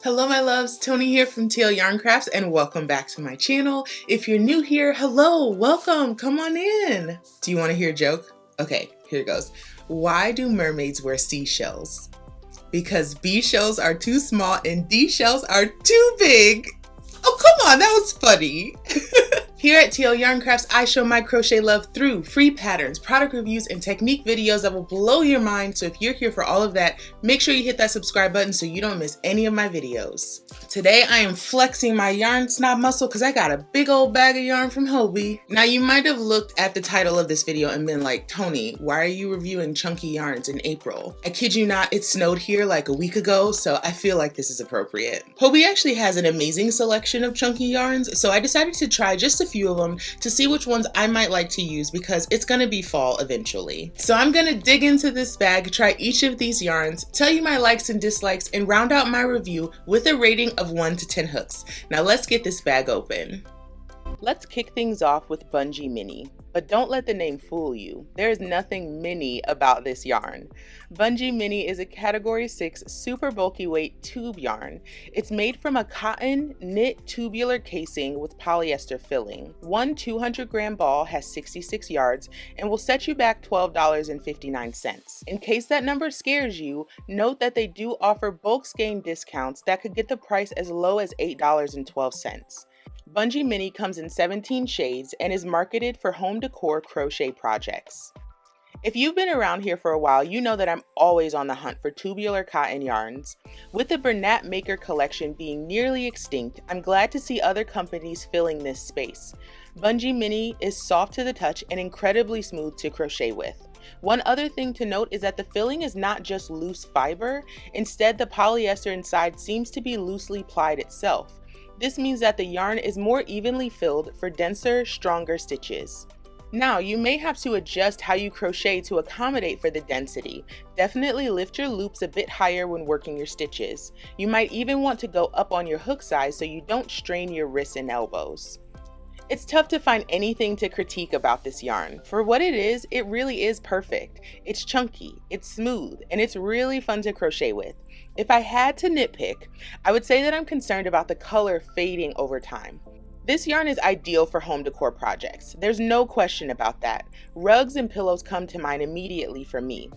Hello my loves, Tony here from TL Yarn Crafts and welcome back to my channel. If you're new here, hello, welcome, come on in. Do you want to hear a joke? Okay, here it goes. Why do mermaids wear seashells? Because B shells are too small and D shells are too big. Oh, come on, that was funny. Here at TL Yarn Crafts, I show my crochet love through free patterns, product reviews, and technique videos that will blow your mind. So if you're here for all of that, make sure you hit that subscribe button so you don't miss any of my videos. Today, I am flexing my yarn snob muscle because I got a big old bag of yarn from Hobbii. Now, you might have looked at the title of this video and been like, Tony, why are you reviewing chunky yarns in April? I kid you not, it snowed here like a week ago, so I feel like this is appropriate. Hobbii actually has an amazing selection of chunky yarns, so I decided to try just a few of them to see which ones I might like to use because it's gonna be fall eventually. So I'm gonna dig into this bag, try each of these yarns, tell you my likes and dislikes, and round out my review with a rating of 1 to 10 hooks. Now let's get this bag open. Let's kick things off with Bungee Mini. But don't let the name fool you. There is nothing mini about this yarn. Bungee Mini is a category 6 super bulky weight tube yarn. It's made from a cotton knit tubular casing with polyester filling. One 200-gram ball has 66 yards and will set you back $12.59. In case that number scares you, note that they do offer bulk skein discounts that could get the price as low as $8.12. Bungee Mini comes in 17 shades and is marketed for home decor crochet projects. If you've been around here for a while, you know that I'm always on the hunt for tubular cotton yarns. With the Bernat Maker collection being nearly extinct, I'm glad to see other companies filling this space. Bungee Mini is soft to the touch and incredibly smooth to crochet with. One other thing to note is that the filling is not just loose fiber, instead the polyester inside seems to be loosely plied itself. This means that the yarn is more evenly filled for denser, stronger stitches. Now, you may have to adjust how you crochet to accommodate for the density. Definitely lift your loops a bit higher when working your stitches. You might even want to go up on your hook size so you don't strain your wrists and elbows. It's tough to find anything to critique about this yarn. For what it really is perfect. It's chunky, it's smooth, and it's really fun to crochet with. If I had to nitpick, I would say that I'm concerned about the color fading over time. This yarn is ideal for home decor projects. There's no question about that. Rugs and pillows come to mind immediately for me.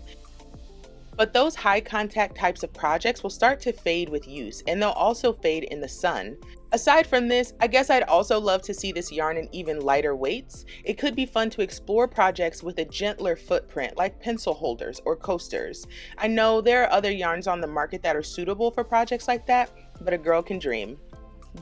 But those high contact types of projects will start to fade with use, and they'll also fade in the sun. Aside from this, I guess I'd also love to see this yarn in even lighter weights. It could be fun to explore projects with a gentler footprint like pencil holders or coasters. I know there are other yarns on the market that are suitable for projects like that, but a girl can dream.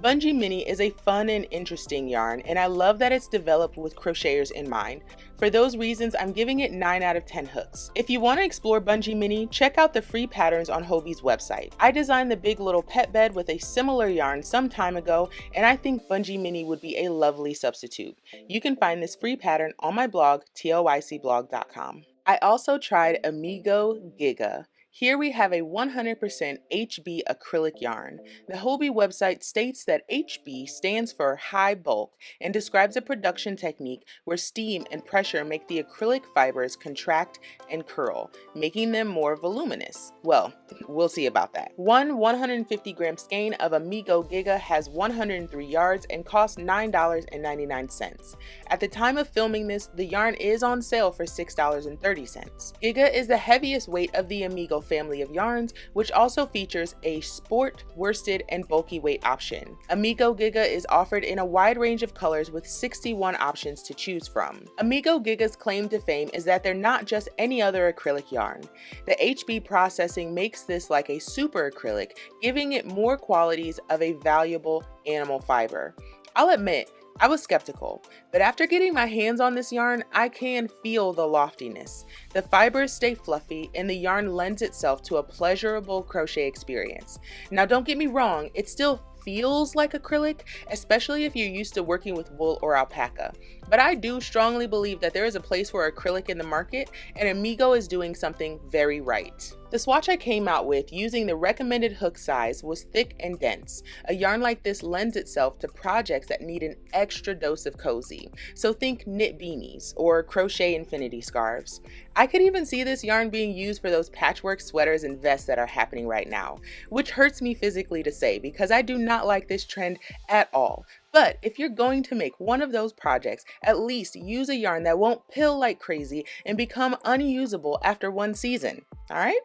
Bungee Mini is a fun and interesting yarn, and I love that it's developed with crocheters in mind. For those reasons, I'm giving it 9 out of 10 hooks. If you want to explore Bungee Mini, check out the free patterns on Hobbie's website. I designed the big little pet bed with a similar yarn some time ago, and I think Bungee Mini would be a lovely substitute. You can find this free pattern on my blog, TLYCblog.com. I also tried Amigo Giga. Here we have a 100% HB acrylic yarn. The Hobbii website states that HB stands for high bulk and describes a production technique where steam and pressure make the acrylic fibers contract and curl, making them more voluminous. Well, we'll see about that. One 150-gram skein of Amigo Giga has 103 yards and costs $9.99. At the time of filming this, the yarn is on sale for $6.30. Giga is the heaviest weight of the Amigo family of yarns, which also features a sport, worsted, and bulky weight option. Amigo Giga is offered in a wide range of colors with 61 options to choose from. Amigo Giga's claim to fame is that they're not just any other acrylic yarn. The HB processing makes this like a super acrylic, giving it more qualities of a valuable animal fiber. I'll admit, I was skeptical, but after getting my hands on this yarn, I can feel the loftiness. The fibers stay fluffy and the yarn lends itself to a pleasurable crochet experience. Now don't get me wrong, it still feels like acrylic, especially if you're used to working with wool or alpaca. But I do strongly believe that there is a place for acrylic in the market, and Amigo is doing something very right. The swatch I came out with using the recommended hook size was thick and dense. A yarn like this lends itself to projects that need an extra dose of cozy, so think knit beanies or crochet infinity scarves. I could even see this yarn being used for those patchwork sweaters and vests that are happening right now, which hurts me physically to say because I do not like this trend at all. But if you're going to make one of those projects, at least use a yarn that won't pill like crazy and become unusable after one season, all right?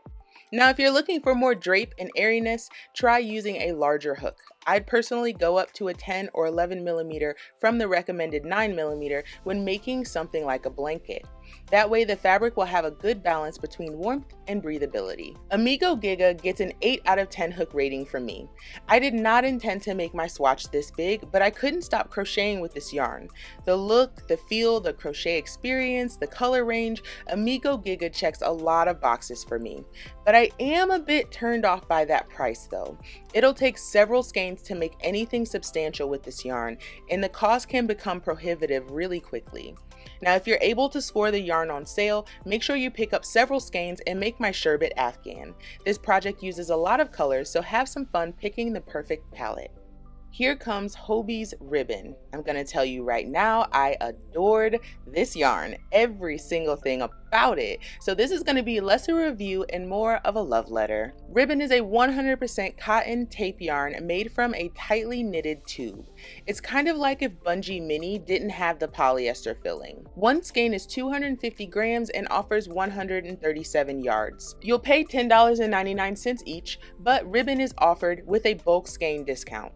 Now, if you're looking for more drape and airiness, try using a larger hook. I'd personally go up to a 10 or 11 millimeter from the recommended 9 millimeter when making something like a blanket. That way the fabric will have a good balance between warmth and breathability. Amigo Giga gets an 8 out of 10 hook rating from me. I did not intend to make my swatch this big, but I couldn't stop crocheting with this yarn. The look, the feel, the crochet experience, the color range, Amigo Giga checks a lot of boxes for me. But I am a bit turned off by that price though. It'll take several skeins to make anything substantial with this yarn, and the cost can become prohibitive really quickly. Now, if you're able to score the yarn on sale, make sure you pick up several skeins and make my sherbet afghan. This project uses a lot of colors, so have some fun picking the perfect palette. Here comes Hobbie's ribbon. I'm gonna tell you right now, I adored this yarn, every single thing about it. So this is gonna be less a review and more of a love letter. Ribbon is a 100% cotton tape yarn made from a tightly knitted tube. It's kind of like if Bungee Mini didn't have the polyester filling. One skein is 250 grams and offers 137 yards. You'll pay $10.99 each, but ribbon is offered with a bulk skein discount.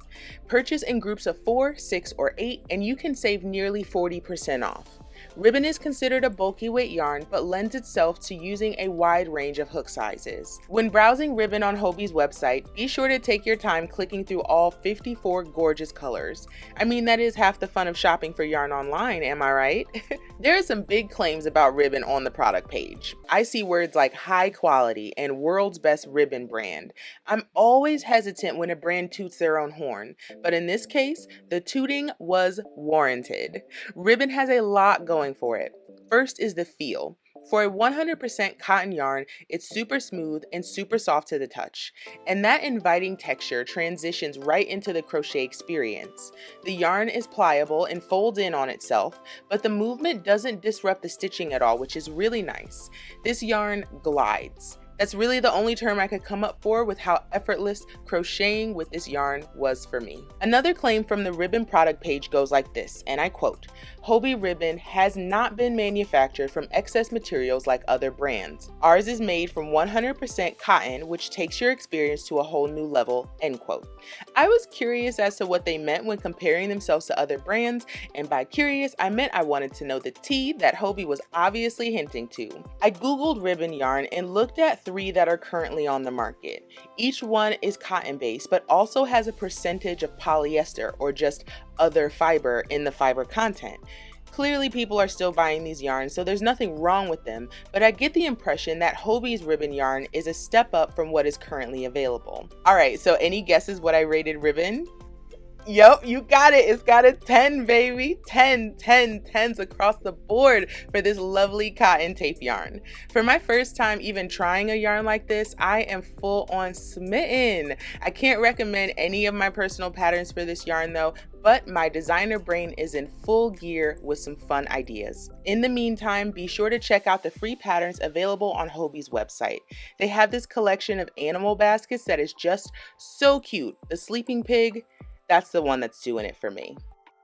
Purchase in groups of 4, 6, or 8, and you can save nearly 40% off. Ribbon is considered a bulky weight yarn, but lends itself to using a wide range of hook sizes. When browsing ribbon on Hobbie's website, be sure to take your time clicking through all 54 gorgeous colors. I mean, that is half the fun of shopping for yarn online, am I right? There are some big claims about ribbon on the product page. I see words like high quality and world's best ribbon brand. I'm always hesitant when a brand toots their own horn, but in this case, the tooting was warranted. Ribbon has a lot going for it. First is the feel. For a 100% cotton yarn, it's super smooth and super soft to the touch, and that inviting texture transitions right into the crochet experience. The yarn is pliable and folds in on itself, but the movement doesn't disrupt the stitching at all, which is really nice. This yarn glides. That's really the only term I could come up for with how effortless crocheting with this yarn was for me. Another claim from the ribbon product page goes like this, and I quote, "Hobbii ribbon has not been manufactured from excess materials like other brands. Ours is made from 100% cotton, which takes your experience to a whole new level," end quote. I was curious as to what they meant when comparing themselves to other brands, and by curious, I meant I wanted to know the tea that Hobbii was obviously hinting to. I googled ribbon yarn and looked at 3 that are currently on the market. Each one is cotton based, but also has a percentage of polyester or just other fiber in the fiber content. Clearly people are still buying these yarns, so there's nothing wrong with them, but I get the impression that Hobbie's ribbon yarn is a step up from what is currently available. Alright, so any guesses what I rated ribbon? Yup, you got it. It's got a 10, baby. 10s across the board for this lovely cotton tape yarn. For my first time even trying a yarn like this, I am full on smitten. I can't recommend any of my personal patterns for this yarn though, but my designer brain is in full gear with some fun ideas. In the meantime, be sure to check out the free patterns available on Hobbie's website. They have this collection of animal baskets that is just so cute. The sleeping pig, that's the one that's doing it for me.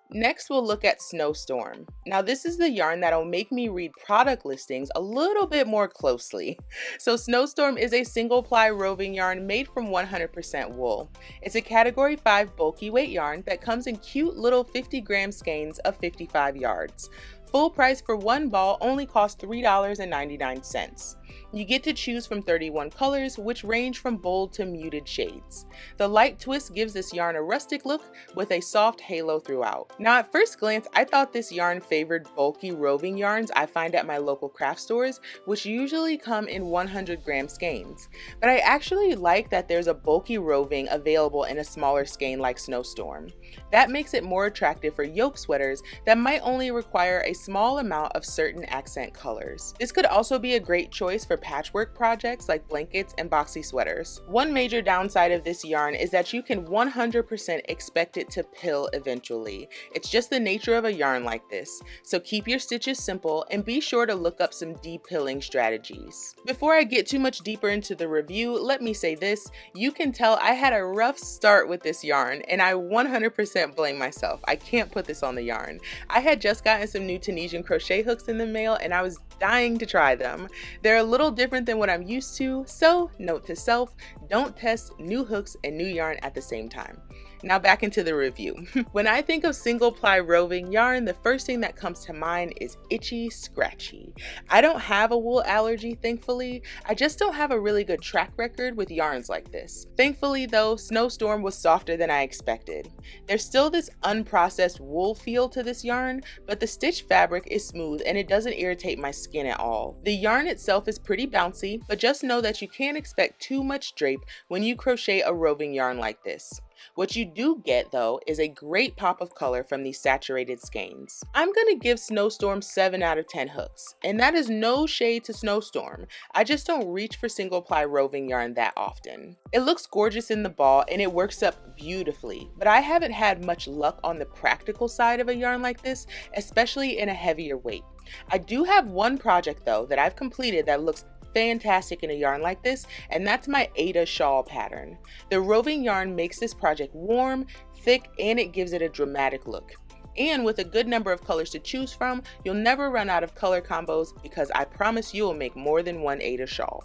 Next, we'll look at Snowstorm. Now, this is the yarn that'll make me read product listings a little bit more closely. So Snowstorm is a single ply roving yarn made from 100% wool. It's a category 5 bulky weight yarn that comes in cute little 50-gram skeins of 55 yards. Full price for one ball only costs $3.99. You get to choose from 31 colors, which range from bold to muted shades. The light twist gives this yarn a rustic look with a soft halo throughout. Now at first glance, I thought this yarn favored bulky roving yarns I find at my local craft stores, which usually come in 100-gram skeins. But I actually like that there's a bulky roving available in a smaller skein like Snowstorm. That makes it more attractive for yoke sweaters that might only require a small amount of certain accent colors. This could also be a great choice for patchwork projects like blankets and boxy sweaters. One major downside of this yarn is that you can 100% expect it to pill eventually. It's just the nature of a yarn like this, so keep your stitches simple and be sure to look up some de-pilling strategies. Before I get too much deeper into the review, let me say this: you can tell I had a rough start with this yarn, and I 100% blame myself. I can't put this on the yarn. I had just gotten some new Tunisian crochet hooks in the mail and I was dying to try them. They're a little different than what I'm used to, so note to self, don't test new hooks and new yarn at the same time. Now back into the review. When I think of single ply roving yarn, the first thing that comes to mind is itchy, scratchy. I don't have a wool allergy, thankfully. I just don't have a really good track record with yarns like this. Thankfully though, Snowstorm was softer than I expected. There's still this unprocessed wool feel to this yarn, but the stitch fabric is smooth and it doesn't irritate my skin at all. The yarn itself is pretty bouncy, but just know that you can't expect too much drape when you crochet a roving yarn like this. What you do get though is a great pop of color from these saturated skeins. I'm gonna give Snowstorm 7 out of 10 hooks, and that is no shade to Snowstorm. I just don't reach for single ply roving yarn that often. It looks gorgeous in the ball and it works up beautifully, but I haven't had much luck on the practical side of a yarn like this, especially in a heavier weight. I do have one project though that I've completed that looks fantastic in a yarn like this, and that's my Ada shawl pattern. The roving yarn makes this project warm, thick, and it gives it a dramatic look. And with a good number of colors to choose from, you'll never run out of color combos because I promise you will make more than one Ada shawl.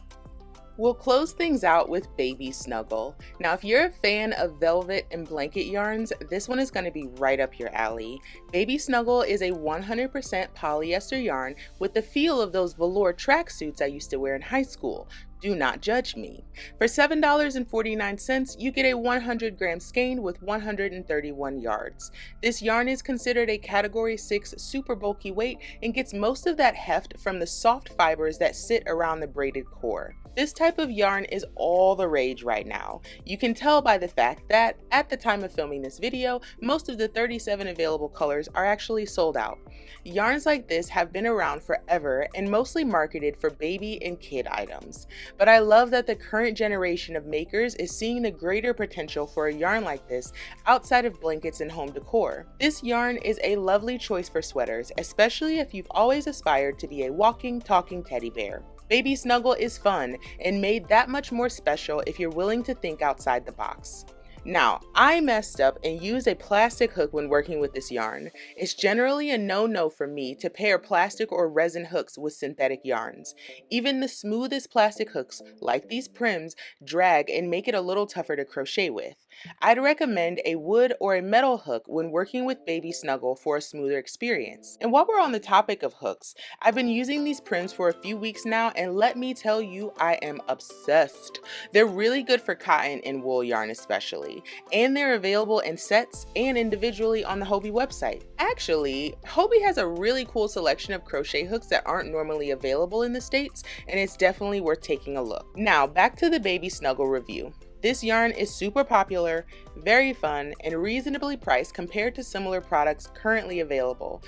We'll close things out with Baby Snuggle. Now, if you're a fan of velvet and blanket yarns, this one is going to be right up your alley. Baby Snuggle is a 100% polyester yarn with the feel of those velour tracksuits I used to wear in high school. Do not judge me. For $7.49, you get a 100-gram skein with 131 yards. This yarn is considered a Category 6 super bulky weight and gets most of that heft from the soft fibers that sit around the braided core. This type of yarn is all the rage right now. You can tell by the fact that, at the time of filming this video, most of the 37 available colors are actually sold out. Yarns like this have been around forever and mostly marketed for baby and kid items. But I love that the current generation of makers is seeing the greater potential for a yarn like this outside of blankets and home decor. This yarn is a lovely choice for sweaters, especially if you've always aspired to be a walking, talking teddy bear. Baby Snuggle is fun and made that much more special if you're willing to think outside the box. Now, I messed up and used a plastic hook when working with this yarn. It's generally a no-no for me to pair plastic or resin hooks with synthetic yarns. Even the smoothest plastic hooks, like these Prims, drag and make it a little tougher to crochet with. I'd recommend a wood or a metal hook when working with Baby Snuggle for a smoother experience. And while we're on the topic of hooks, I've been using these Prims for a few weeks now, and let me tell you, I am obsessed. They're really good for cotton and wool yarn especially, and they're available in sets and individually on the Hobbii website. Actually, Hobbii has a really cool selection of crochet hooks that aren't normally available in the States, and it's definitely worth taking a look. Now, back to the Baby Snuggle review. This yarn is super popular, very fun, and reasonably priced compared to similar products currently available.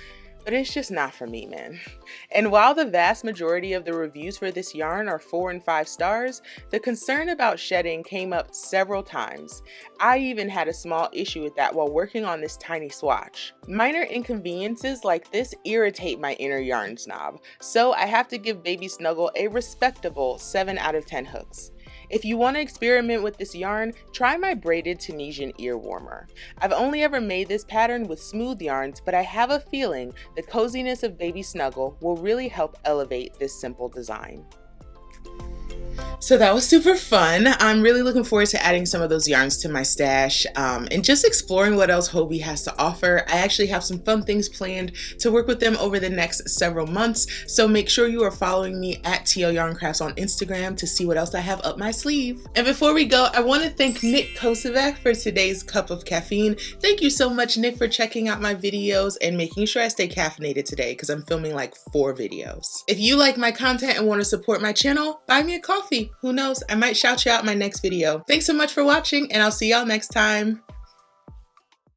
But it's just not for me, man. And while the vast majority of the reviews for this yarn are 4 and 5 stars, the concern about shedding came up several times. I even had a small issue with that while working on this tiny swatch. Minor inconveniences like this irritate my inner yarn snob, so I have to give Baby Snuggle a respectable 7 out of 10 hooks. If you want to experiment with this yarn, try my braided Tunisian ear warmer. I've only ever made this pattern with smooth yarns, but I have a feeling the coziness of Baby Snuggle will really help elevate this simple design. So that was super fun. I'm really looking forward to adding some of those yarns to my stash and just exploring what else Hobbii has to offer. I actually have some fun things planned to work with them over the next several months, so make sure you are following me at TL Yarn Crafts on Instagram to see what else I have up my sleeve. And before we go, I want to thank Nick Kosovac for today's cup of caffeine. Thank you so much, Nick, for checking out my videos and making sure I stay caffeinated today because I'm filming like 4 videos. If you like my content and want to support my channel, buy me a coffee. Who knows? I might shout you out in my next video. Thanks so much for watching, and I'll see y'all next time.